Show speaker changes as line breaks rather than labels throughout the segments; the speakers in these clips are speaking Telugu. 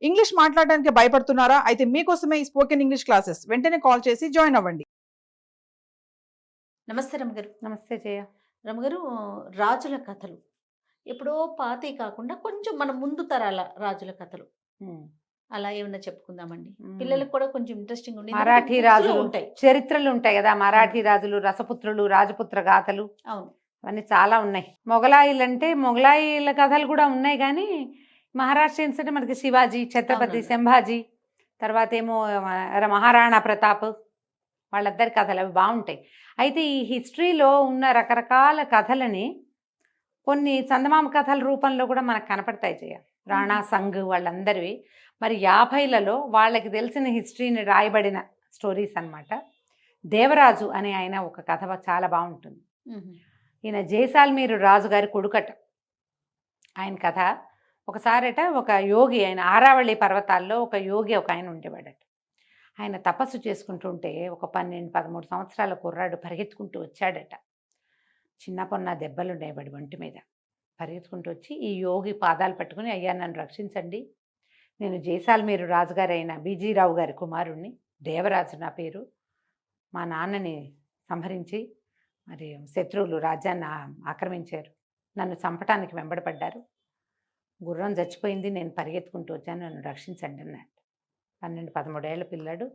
ఇంగ్లీష్ మాట్లాడడానికి భయపడుతున్నారా? అయితే మీకోసమే ఈ స్పోకెన్ ఇంగ్లీష్ క్లాసెస్. వెంటనే కాల్ చేసి జాయిన్ అవ్వండి.
నమస్తే రమగారు.
నమస్తే జయ.
రమగారు, రాజుల కథలు ఎప్పుడో పాతయి కాకుండా కొంచెం మన ముందు తరాల రాజుల కథలు అలా ఏమన్నా చెప్పుకుందామండి. పిల్లలకు కూడా కొంచెం ఇంట్రెస్టింగ్ ఉండి
మరాఠీ రాజులు ఉంటాయి, చరిత్రలు ఉంటాయి కదా, మరాఠీ రాజులు, రసపుత్రులు, రాజపుత్ర గాథలు.
అవును,
అవన్నీ చాలా ఉన్నాయి. మొగలాయిలు అంటే మొగలాయిల కథలు కూడా ఉన్నాయి, కానీ మహారాష్ట్రియన్స్ అంటే మనకి శివాజీ, ఛత్రపతి సంభాజీ, తర్వాత ఏమో మహారాణా ప్రతాప్, వాళ్ళిద్దరి కథలు అవి బాగుంటాయి. అయితే ఈ హిస్టరీలో ఉన్న రకరకాల కథలని కొన్ని చందమామ కథల రూపంలో కూడా మనకు కనపడతాయి జయ. రాణా సంఘ్ వాళ్ళందరివి మరి 50లలో వాళ్ళకి తెలిసిన హిస్టరీని రాయబడిన స్టోరీస్ అన్నమాట. దేవరాజు అనే ఆయన ఒక కథ చాలా బాగుంటుంది. ఈయన జైసాల్మీరు రాజు గారి కొడుకట. ఆయన కథ ఒకసారట ఒక యోగి, ఆయన ఆరావళి పర్వతాల్లో ఒక యోగి ఒక ఆయన ఉండేవాడట. ఆయన తపస్సు చేసుకుంటుంటే ఒక 12-13 సంవత్సరాల కుర్రాడు పరిగెత్తుకుంటూ వచ్చాడట. చిన్న పొన్న దెబ్బలు ఉన్నాయి వాడి ఒంటి మీద. పరిగెత్తుకుంటూ వచ్చి ఈ యోగి పాదాలు పట్టుకుని, అయ్యా నన్ను రక్షించండి, నేను జైసాల్మీరు రాజుగారైన బీజీరావు గారి కుమారుణ్ణి, దేవరాజు నా పేరు, మా నాన్నని సంహరించి మరి శత్రువులు రాజ్యాన్ని ఆక్రమించారు, నన్ను చంపటానికి వెంబడపడ్డారు, గుర్రం చచ్చిపోయింది, నేను పరిగెత్తుకుంటూ వచ్చాను, నన్ను రక్షించండి అన్నాడు. 12-13 ఏళ్ళ పిల్లాడు.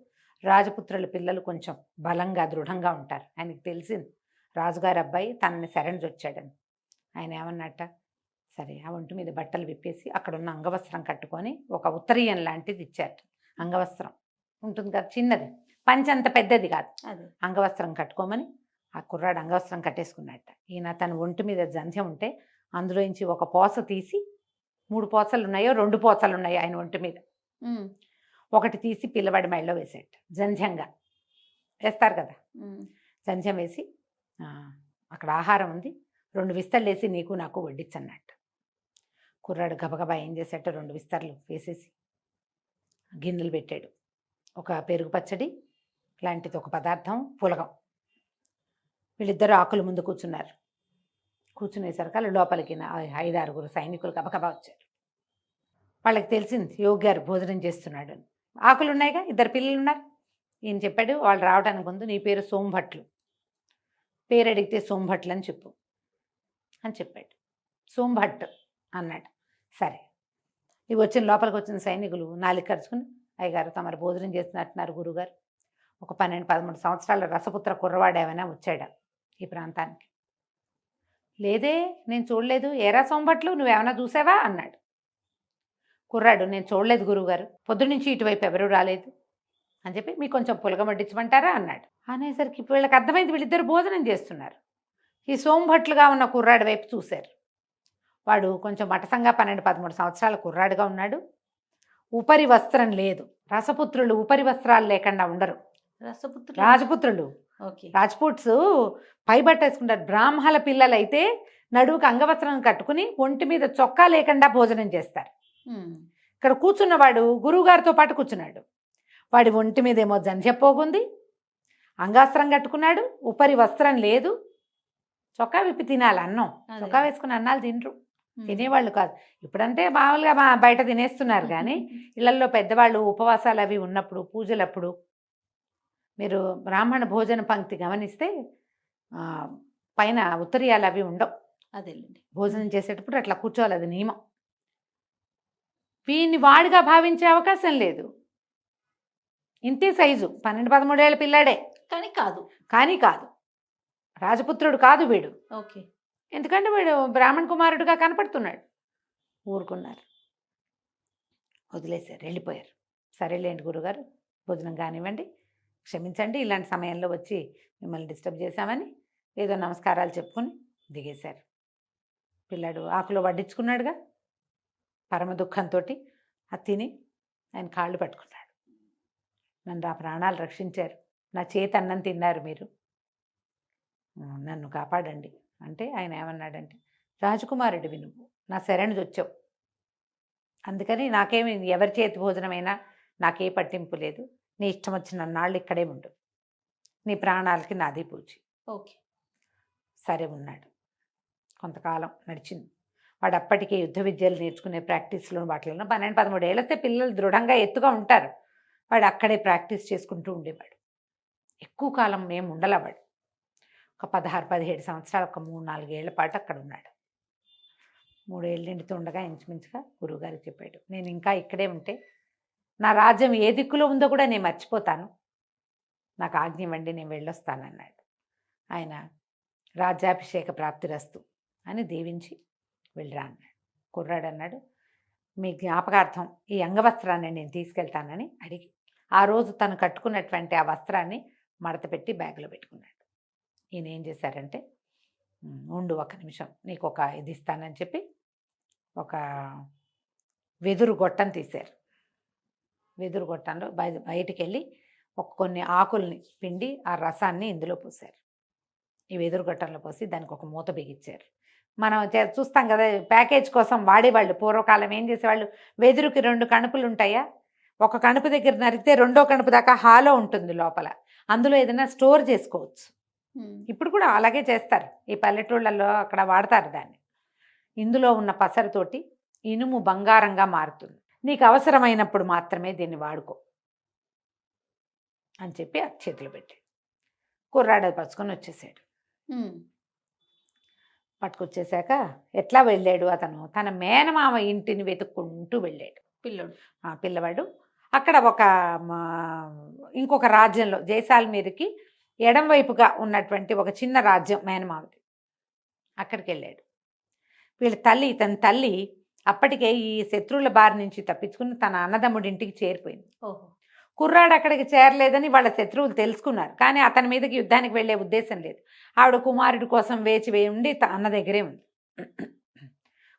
రాజపుత్రుల పిల్లలు కొంచెం బలంగా దృఢంగా ఉంటారు. ఆయనకి తెలిసింది రాజుగారి అబ్బాయి తనని శరణొచ్చాడని. ఆయన ఏమన్నట్ట, సరే ఆ ఒంటి మీద బట్టలు విప్పేసి అక్కడున్న అంగవస్త్రం కట్టుకొని ఒక ఉత్తరీయం లాంటిది ఇచ్చారు. అంగవస్త్రం ఉంటుంది కదా, చిన్నది, పంచ అంత పెద్దది కాదు, అంగవస్త్రం కట్టుకోమని ఆ కుర్రాడు అంగవస్త్రం కట్టేసుకున్నట్ట. ఈయన తన ఒంటి మీద జంధ్యం ఉంటే అందులోంచి ఒక పోస తీసి, 3 పోసలు ఉన్నాయో 2 పోసలు ఉన్నాయో ఆయన ఒంటి మీద, ఒకటి తీసి పిల్లవాడి మెడలో వేసాడు. జంధ్యంగా వేస్తారు కదా, జంధ్యం వేసి అక్కడ ఆహారం ఉంది, 2 విస్తర్లు వేసి నీకు నాకు వడ్డించన్నట్టు. కుర్రాడు గబగబా ఏం చేసేట 2 విస్తర్లు వేసేసి గిన్నెలు పెట్టాడు. ఒక పెరుగు పచ్చడి లాంటిది ఒక పదార్థం, పులగం. వీళ్ళిద్దరు ఆకుల ముందు కూర్చున్నారు. కూర్చునేసరికి లోపలికి 5-6 సైనికులు గబగబా వచ్చారు. వాళ్ళకి తెలిసింది యోగి గారు భోజనం చేస్తున్నాడు అని. ఆకులు ఉన్నాయిగా, 2 పిల్లలు ఉన్నారు. ఈయన చెప్పాడు, వాళ్ళు రావడానికి ముందు నీ పేరు సోంభట్లు, పేరు అడిగితే సోంభట్లు అని చెప్పు అని చెప్పాడు. సోంభట్ అన్నాడు. సరే, ఇవి లోపలికి వచ్చిన సైనికులు నాలుగు ఖర్చుకుని, అయ్యగారు తమరు భోజనం చేస్తున్నట్టున్నారు గురుగారు, ఒక 12-13 సంవత్సరాల రసపుత్ర కుర్రవాడు ఏమైనా వచ్చాడా ఈ ప్రాంతానికి? లేదే, నేను చూడలేదు. ఏరా సోంభట్లు, నువ్వేమైనా చూసావా అన్నాడు. కుర్రాడు, నేను చూడలేదు గురువుగారు, పొద్దునుంచి ఇటువైపు ఎవరూ రాలేదు అని చెప్పి, మీకు కొంచెం పులగం వడ్డించమంటారా అన్నాడు. అనేసరికి వీళ్ళకి అర్థమైంది వీళ్ళిద్దరు భోజనం చేస్తున్నారు. ఈ సోంభట్లుగా ఉన్న కుర్రాడి వైపు చూశారు. వాడు కొంచెం మటసంగా 12-13 సంవత్సరాల కుర్రాడుగా ఉన్నాడు. ఉపరి వస్త్రం లేదు. రసపుత్రులు ఉపరి వస్త్రాలు లేకుండా ఉండరు. రాజపుత్రులు, రాజ్పుట్స్ పై బట్ట వేసుకుంటారు. బ్రాహ్మణ పిల్లలైతే నడువుకు అంగవస్త్రం కట్టుకుని ఒంటి మీద చొక్కా లేకుండా భోజనం చేస్తారు. ఇక్కడ కూర్చున్నవాడు గురువుగారితో పాటు కూర్చున్నాడు. వాడి ఒంటి మీద ఏమో జంధ్యపోగుంది, అంగాస్త్రం కట్టుకున్నాడు, ఉపరి వస్త్రం లేదు, చొక్కా విప్పి తినాలి అన్నం. చొక్కా వేసుకుని అన్నాలు తినరు, తినేవాళ్ళు కాదు. ఇప్పుడంటే మామూలుగా బయట తినేస్తున్నారు, కానీ ఇళ్లలో పెద్దవాళ్ళు ఉపవాసాలు అవి ఉన్నప్పుడు, పూజలప్పుడు మీరు బ్రాహ్మణ భోజన పంక్తి గమనిస్తే పైన ఉత్తరీయాలు అవి ఉండవు.
అదేలేండి,
భోజనం చేసేటప్పుడు అట్లా కూర్చోవాలి, అది నియమం. వీడిని వాడిగా భావించే అవకాశం లేదు. ఇంతే సైజు, 12-13 ఏళ్ళ పిల్లాడే, కానీ కాదు రాజపుత్రుడు కాదు వీడు.
ఓకే,
ఎందుకంటే వీడు బ్రాహ్మణ కుమారుడుగా కనపడుతున్నాడు. ఊరుకున్నారు, వదిలేశారు, వెళ్ళిపోయారు. సరేలేండి గురుగారు, భోజనం కానివ్వండి, క్షమించండి ఇలాంటి సమయంలో వచ్చి మిమ్మల్ని డిస్టర్బ్ చేశామని ఏదో నమస్కారాలు చెప్పుకొని దిగేశారు. పిల్లాడు ఆకులో వడ్డించుకున్నాడుగా, పరమ దుఃఖంతో అది తిని ఆయన కాళ్ళు పట్టుకున్నాడు. నన్ను ఆ ప్రాణాలు రక్షించారు, నా చేతి అన్నం తిన్నారు మీరు, నన్ను కాపాడండి అంటే ఆయన ఏమన్నాడంటే, రాజకుమారుడివి నువ్వు, నా శరణు వచ్చావు, అందుకని నాకేమి ఎవరి చేతి భోజనమైనా నాకే పట్టింపు లేదు, నీ ఇష్టం వచ్చిన నాళ్ళు ఇక్కడే ఉండు, నీ ప్రాణాలకి నాది పూచి.
ఓకే,
సరే ఉన్నాడు. కొంతకాలం నడిచింది. వాడు అప్పటికే యుద్ధ విద్యలు నేర్చుకునే ప్రాక్టీస్లో వాటిలో 12-13 ఏళ్ళతే పిల్లలు దృఢంగా ఎత్తుగా ఉంటారు. వాడు అక్కడే ప్రాక్టీస్ చేసుకుంటూ ఉండేవాడు. ఎక్కువ కాలం మేము ఉండలేవాడు. ఒక 16-17 సంవత్సరాలు, ఒక 3-4 ఏళ్ల పాటు అక్కడ ఉన్నాడు. 3 ఏళ్ళు నిండుతూ ఉండగా ఇంచుమించుగా గురువుగారికి చెప్పాడు, నేను ఇంకా ఇక్కడే ఉంటే నా రాజ్యం ఏ దిక్కులో ఉందో కూడా నేను మర్చిపోతాను, నాకు ఆజ్ఞ ఇవ్వండి, నేను వెళ్ళొస్తానన్నాడు. ఆయన రాజ్యాభిషేక ప్రాప్తిరస్తు అని దీవించి వెళ్ళరా అన్నాడు. కుర్రాడు అన్నాడు, మీ జ్ఞాపకార్థం ఈ అంగవస్త్రాన్ని నేను తీసుకెళ్తానని అడిగి ఆ రోజు తను కట్టుకున్నటువంటి ఆ వస్త్రాన్ని మడత పెట్టి బ్యాగ్లో పెట్టుకున్నాడు. ఈయన ఏం చేశారంటే, ఉండు ఒక నిమిషం, నీకు ఒక ఇది ఇస్తానని చెప్పి ఒక వెదురు గొట్టం తీశారు. వెదురు గొట్టంలో బయటికి వెళ్ళి కొన్ని ఆకుల్ని పిండి ఆ రసాన్ని ఇందులో పోసారు. ఈ వెదురు గొట్టంలో పోసి దానికి ఒక మూత బిగించారు. మనం చూస్తాం కదా, ప్యాకేజ్ కోసం వాడేవాళ్ళు. పూర్వకాలం ఏం చేసేవాళ్ళు, వెదురుకి 2 కణుపులు ఉంటాయా, ఒక కణుపు దగ్గర నరికితే 2వ కణుపు దాకా హాలో ఉంటుంది లోపల, అందులో ఏదైనా స్టోర్ చేసుకోవచ్చు. ఇప్పుడు కూడా అలాగే చేస్తారు, ఈ పల్లెటూళ్ళల్లో అక్కడ వాడతారు దాన్ని. ఇందులో ఉన్న పసరుతోటి ఇనుము బంగారంగా మారుతుంది, నీకు అవసరమైనప్పుడు మాత్రమే దీన్ని వాడుకో అని చెప్పి ఆ చేతిలో పెట్టి కుర్రాడు పచ్చుకొని వచ్చేసాడు. పట్టుకొచ్చేసాక ఎట్లా వెళ్ళాడు అతను, తన మేనమామ ఇంటిని వెతుక్కుంటూ వెళ్ళాడు పిల్లవాడు. అక్కడ ఇంకొక రాజ్యంలో జైసాల్మీర్కి ఎడం వైపుగా ఉన్నటువంటి ఒక చిన్న రాజ్యం మేనమామది, అక్కడికి వెళ్ళాడు. తన తల్లి అప్పటికే ఈ శత్రువుల బారి నుంచి తప్పించుకుని తన అన్నదమ్ముడి ఇంటికి చేరిపోయింది. కుర్రాడు అక్కడికి చేరలేదని వాళ్ళ శత్రువులు తెలుసుకున్నారు, కానీ అతని మీదకి యుద్ధానికి వెళ్ళే ఉద్దేశం లేదు. ఆవిడ కుమారుడి కోసం వేచి ఉండి అన్న దగ్గరే ఉంది.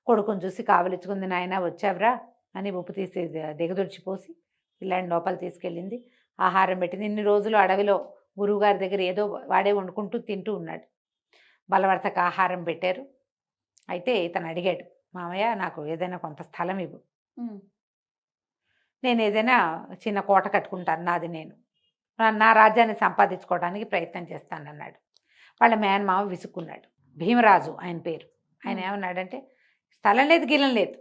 కొడుకుని చూసి కావలించుకుంది, నాయన వచ్చావురా అని ఉప్పు తీసి దిగదొడిచిపోసి పిల్లాడిని లోపల తీసుకెళ్ళింది. ఆహారం పెట్టింది. ఇన్ని రోజులు అడవిలో గురువుగారి దగ్గర ఏదో వాడే వండుకుంటూ తింటూ ఉన్నాడు. బలవర్తక ఆహారం పెట్టారు. అయితే ఇతను అడిగాడు, మామయ్య నాకు ఏదైనా కొంత స్థలం ఇవ్వు, నేను ఏదైనా చిన్న కోట కట్టుకుంటాను, నాది నేను నా రాజ్యాన్ని సంపాదించుకోవడానికి ప్రయత్నం చేస్తానన్నాడు. వాళ్ళ మేనమామ విసుక్కున్నాడు. భీమరాజు ఆయన పేరు. ఆయన ఏమన్నాడంటే, స్థలం లేదు గిలం లేదు,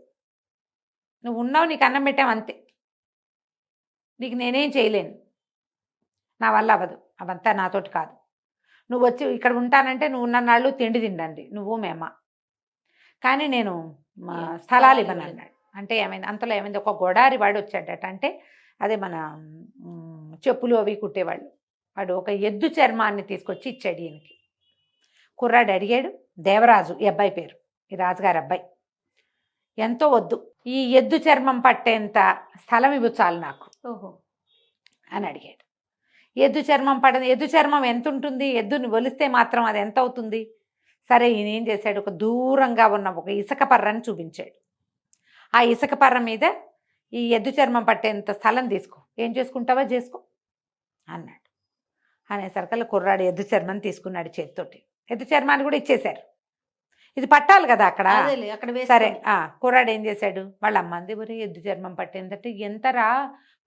నువ్వు ఉన్నావు, నీకు అన్నం పెట్టావు అంతే, నీకు నేనేం చేయలేను, నా వల్ల అవ్వదు, అవంతా నాతోటి కాదు, నువ్వు వచ్చి ఇక్కడ ఉంటానంటే నువ్వు ఉన్న నాళ్ళు తిండి తిండండి నువ్వు మేమ, కానీ నేను స్థలాలు ఇవ్వను అన్నాడు. అంటే ఏమైంది, అంతలో ఏమైంది, ఒక గొడారి వాడు వచ్చాడట. అంటే అదే మన చెప్పులు అవి కుట్టేవాళ్ళు, వాడు ఒక ఎద్దు చర్మాన్ని తీసుకొచ్చి ఇచ్చాడు ఈయనకి. కుర్రాడు అడిగాడు, దేవరాజు ఈ అబ్బాయి పేరు, ఈ రాజుగారి అబ్బాయి, ఎంతో వద్దు, ఈ ఎద్దు చర్మం పట్టేంత స్థలం ఇవ్వు చాలు నాకు అని అడిగాడు. ఎద్దు చర్మం ఎంత ఉంటుంది, ఎద్దుని ఒలిస్తే మాత్రం అది ఎంత అవుతుంది? సరే, ఈయన ఏం చేశాడు, ఒక దూరంగా ఉన్న ఒక ఇసుక పర్రని చూపించాడు. ఆ ఇసుక పర్ర మీద ఈ ఎద్దు చర్మం పట్టేంత స్థలం తీసుకో, ఏం చేసుకుంటావో చేసుకో అన్నాడు. అనేసరికల్లా కుర్రాడు ఎద్దు చర్మం తీసుకున్నాడు చేతితోటి. ఎద్దు చర్మాన్ని కూడా ఇచ్చేశారు, ఇది పట్టాలి కదా అక్కడ. సరే, కుర్రాడు ఏం చేశాడు, వాళ్ళ అమ్మంది ఊరే ఎద్దు చర్మం పట్టేందంటే, ఎంతరా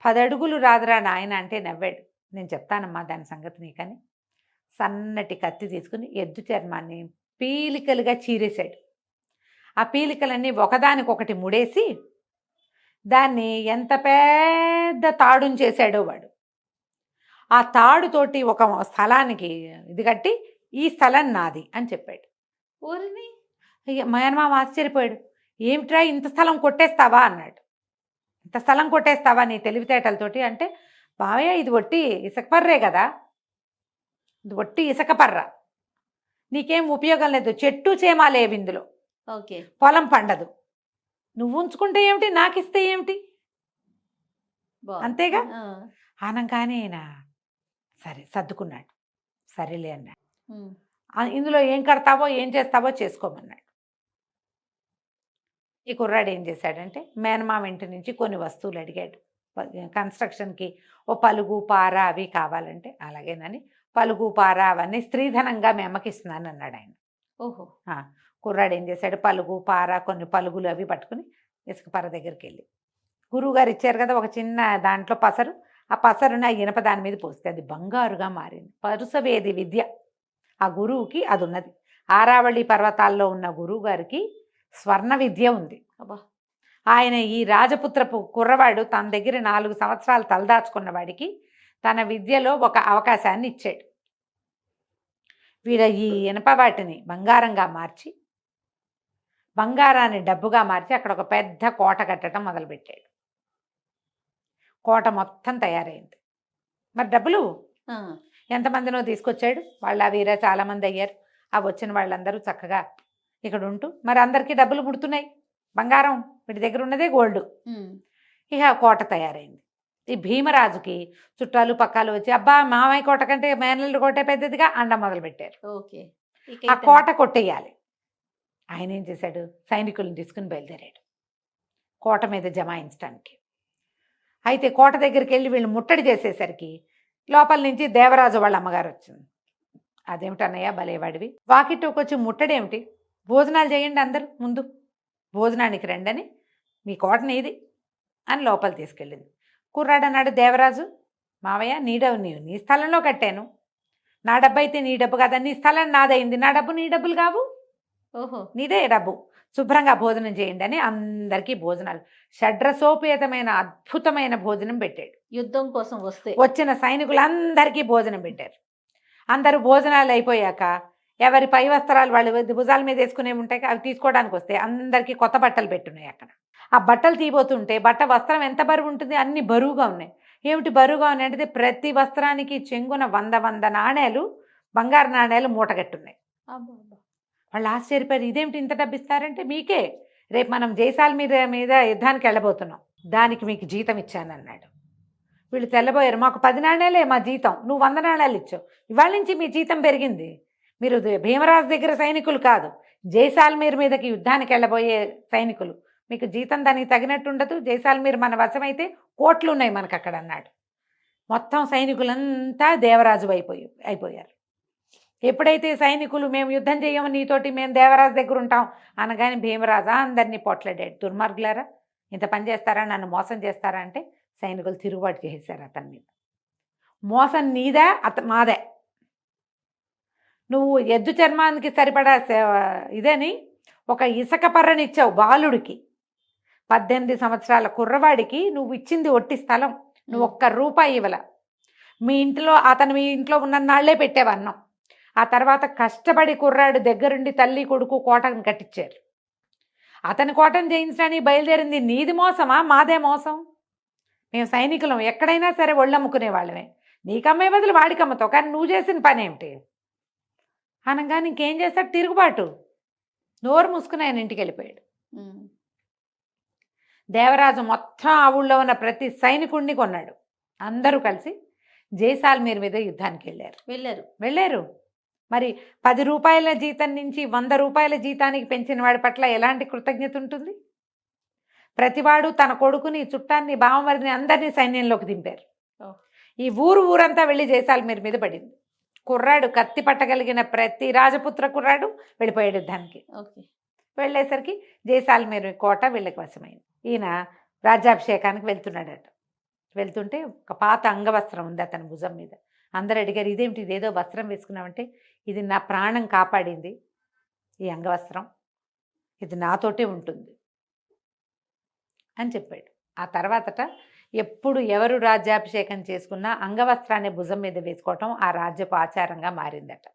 10 అడుగులు రాదురా నాయన అంటే నవ్వాడు. నేను చెప్తానమ్మా దాని సంగతి నీకని సన్నటి కత్తి తీసుకుని ఎద్దు చర్మాన్ని పీలికలుగా చీరేశాడు. ఆ పీలికలన్నీ ఒకదానికొకటి ముడేసి దాన్ని ఎంత పెద్ద తాడుని చేశాడో వాడు. ఆ తాడుతోటి ఒక స్థలానికి ఇది కట్టి, ఈ స్థలం నాది అని చెప్పాడు.
ఊరిని
మేనమామ ఆశ్చర్యపోయాడు. ఏమిట్రా ఇంత స్థలం కొట్టేస్తావా అన్నాడు. ఇంత స్థలం కొట్టేస్తావా నీ తెలివితేటలతోటి అంటే, బావయ్య ఇది ఒట్టి ఇసుకపర్రే కదా, ఇది ఒట్టి ఇసుకపర్ర, నీకేం ఉపయోగం లేదు, చెట్టు చేమాలేవి ఇందులో, పొలం పండదు, నువ్వు ఉంచుకుంటే ఏమిటి, నాకు ఇస్తే ఏమిటి, అంతేగా ఆనంగానే సరే సర్దుకున్నాడు. సరేలే అన్నాడు. ఇందులో ఏం కడతావో ఏం చేస్తావో చేసుకోమన్నాడు. ఈ కుర్రాడు ఏం చేశాడంటే, మేనమామ ఇంటి నుంచి కొన్ని వస్తువులు అడిగాడు. కన్స్ట్రక్షన్కి ఓ పలుగు పార అవి కావాలంటే, అలాగేనని పలుగు పార అవన్నీ స్త్రీధనంగా మీ అమ్మకి ఇస్తున్నాను అన్నాడు ఆయన.
ఓహో.
కుర్రాడు ఏం చేశాడు, పలుగు పార కొన్ని పలుగులు అవి పట్టుకుని ఇసుక పార దగ్గరికి వెళ్ళి, గురువుగారు ఇచ్చారు కదా ఒక చిన్న దాంట్లో పసరు, ఆ పసరుని ఆ ఇనప దాని మీద పోస్తే అది బంగారుగా మారింది. పరుసవేది విద్య ఆ గురువుకి అది ఉన్నది. ఆరావళి పర్వతాల్లో ఉన్న గురువు గారికి స్వర్ణ విద్య ఉంది.
అబ్బా.
ఆయన ఈ రాజపుత్రపు కుర్రవాడు తన దగ్గర 4 సంవత్సరాలు తలదాచుకున్న వాడికి తన విద్యలో ఒక అవకాశాన్ని ఇచ్చాడు. వీడ ఈ ఇనప వాటిని బంగారంగా మార్చి, బంగారాన్ని డబ్బుగా మార్చి అక్కడ ఒక పెద్ద కోట కట్టడం మొదలుపెట్టాడు. కోట మొత్తం తయారైంది. మరి డబ్బులు
ఆ,
ఎంతమందినో తీసుకొచ్చాడు. వాళ్ళ వీర చాలామంది అయ్యారు. ఆ వచ్చిన వాళ్ళందరూ చక్కగా ఇక్కడ ఉంటూ మరి అందరికీ డబ్బులు పుడుతున్నాయి. బంగారం వీటి దగ్గర ఉన్నదే గోల్డ్.
ఉమ్,
ఇక ఆ కోట తయారైంది. ఈ భీమరాజుకి చుట్టాలు పక్కాలు వచ్చి అబ్బా మామయ్య కోట కంటే మేనల్లుడి కోటే పెద్దదిగా అండ మొదలుపెట్టారు.
ఓకే. ఇక
ఆ
ఇతను-
కోట కొట్టేయాలి. ఆయన ఏం చేశాడు, సైనికులను తీసుకుని బయలుదేరాడు కోట మీద జమాయించడానికి. అయితే కోట దగ్గరికి వెళ్ళి వీళ్ళు ముట్టడి చేసేసరికి లోపల నుంచి దేవరాజు వాళ్ళ అమ్మగారు వచ్చింది. అదేమిటన్నయ్య భలేవాడివి, వాకిట్లోకి వచ్చి ముట్టడేమిటి, భోజనాలు చేయండి అందరూ, ముందు భోజనానికి రండి అని, మీ కోటని ఇది అని లోపల తీసుకెళ్ళింది. కుర్రాడు అన్నాడు, దేవరాజు మావయ్య నీ స్థలంలో కట్టాను, నా డబ్బు అయితే నీ డబ్బు కదా, నీ స్థలం నాదైంది, నా డబ్బు నీ డబ్బులు కావు,
ఓహో.
నీదే డబ్బు, శుభ్రంగా భోజనం చేయండి అని అందరికీ భోజనాలు, షడ్రసోపేతమైన అద్భుతమైన భోజనం పెట్టాడు.
యుద్ధం కోసం వస్తే
వచ్చిన సైనికులందరికీ భోజనం పెట్టారు. అందరూ భోజనాలు అయిపోయాక ఎవరి పై వస్త్రాలు వాళ్ళు భుజాల మీద వేసుకునే ఉంటాయి, అవి తీసుకోవడానికి వస్తే అందరికీ కొత్త బట్టలు పెట్టున్నాయి. అక్కడ ఆ బట్టలు తీయబోతుంటే వస్త్రం ఎంత బరువు ఉంటుంది, అన్ని బరువుగా ఉన్నాయి. ఏమిటి బరువుగా ఉన్నాయి అంటే ప్రతి వస్త్రానికి చెంగున 100 నాణేలు, బంగారు నాణేలు మూటగట్టున్నాయి.
అబ్బా, అబ్బా.
వాళ్ళు ఆశ్చర్యపోయారు, ఇదేమిటి ఇంత డబ్బు ఇస్తారంటే, మీకే రేపు మనం జైసాల్మీర్ మీద యుద్ధానికి వెళ్ళబోతున్నాం, దానికి మీకు జీతం ఇచ్చానన్నాడు. వీళ్ళు తెల్లబోయారు, మాకు 10 నాణేలే మా జీతం, నువ్వు 100 నాణేలు ఇచ్చావు, ఇవాళ నుంచి మీ జీతం పెరిగింది, మీరు భీమరాజు దగ్గర సైనికులు కాదు, జైసాల్మీర్ మీదకి యుద్ధానికి వెళ్ళబోయే సైనికులు, మీకు జీతం దానికి తగినట్టు ఉండదు, జైసాల్మీర్ మన వశమైతే కోట్లు ఉన్నాయి మనకు అక్కడ అన్నాడు. మొత్తం సైనికులంతా దేవరాజు అయిపోయారు. ఎప్పుడైతే సైనికులు మేము యుద్ధం చేయము నీతోటి, మేము దేవరాజు దగ్గర ఉంటాం అనగానే భీమరాజు అందరినీ పొట్లాడాడు, దుర్మార్గులారా ఇంత పని చేస్తారా, నన్ను మోసం చేస్తారా అంటే సైనికులు తిరుగుబాటు చేసేశారు అతని మీద. మోసం నీదా మాదే, నువ్వు ఎద్దు చర్మానికి సరిపడా ఇదని ఒక ఇసుక పర్రనిచ్చావు బాలుడికి, 18 సంవత్సరాల కుర్రవాడికి నువ్వు ఇచ్చింది ఒట్టి స్థలం, నువ్వు ₹1 ఇవ్వల. మీ ఇంట్లో ఉన్న నాళ్లే పెట్టావు అన్నం. ఆ తర్వాత కష్టపడి కుర్రాడు దగ్గరుండి తల్లి కొడుకు కోటను కట్టించారు. అతని కోటను జయించడానికి బయలుదేరింది నీది మోసమా మాదే మోసం? మేము సైనికులం, ఎక్కడైనా సరే ఒళ్ళమ్ముకునే వాళ్ళమే, నీకమ్మే బదులు వాడికి అమ్ముతావు, కానీ నువ్వు చేసిన పని ఏమిటి అనగానే ఇంకేం చేస్తాడు, తిరుగుబాటు. నోరు మూసుకుని ఆయన ఇంటికి వెళ్ళిపోయాడు.
ఉమ్,
దేవరాజు మొత్తం ఆ ఊళ్ళో ఉన్న ప్రతి సైనికుడిని కొన్నాడు. అందరూ కలిసి జైసాల్మీర్ మీద యుద్ధానికి వెళ్ళారు. మరి ₹10 జీతం నుంచి ₹100 జీతానికి పెంచిన వాడి పట్ల ఎలాంటి కృతజ్ఞత ఉంటుంది? ప్రతివాడు తన కొడుకుని, చుట్టాన్ని, బావమరిదిని అందరినీ సైన్యంలోకి దింపారు. ఈ ఊరంతా వెళ్ళి జైసాల్మీర్ మీద పడింది. కుర్రాడు, కత్తి పట్టగలిగిన ప్రతి రాజపుత్ర కుర్రాడు వెళ్ళిపోయాడు యుద్ధానికి.
ఓకే.
వెళ్ళేసరికి జైసాల్మీర్ కోట వీళ్ళకి వశమైంది. ఈయన రాజ్యాభిషేకానికి వెళ్తున్నాడట. వెళ్తుంటే ఒక పాత అంగవస్త్రం ఉంది అతని భుజం మీద. అందరు అడిగారు, ఇదేమిటి, ఇదేదో వస్త్రం వేసుకున్నామంటే, ఇది నా ప్రాణం కాపాడింది ఈ అంగవస్త్రం, ఇది నాతోటే ఉంటుంది అని చెప్పాడు. ఆ తర్వాతట ఎప్పుడు ఎవరు రాజ్యాభిషేకం చేసుకున్నా అంగవస్త్రాన్ని భుజం మీద వేసుకోవటం ఆ రాజ్యపు ఆచారంగా మారిందట.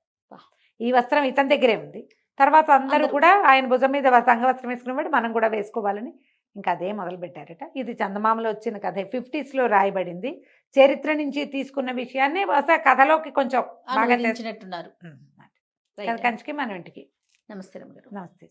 ఈ వస్త్రం ఇతని దగ్గరే ఉంది. తర్వాత అందరూ కూడా ఆయన భుజం మీద అంగవస్త్రం వేసుకున్నవాడు మనం కూడా వేసుకోవాలని ఇంకా అదే మొదలుపెట్టారట. ఇది చందమామలో వచ్చిన కథ, 50s రాయబడింది. చరిత్ర నుంచి తీసుకున్న విషయాన్ని కథలోకి కొంచెం బాగా
అనువదించినట్టున్నారు.
కంచికి మనం ఇంటికి.
నమస్తే రమగారు.
నమస్తే.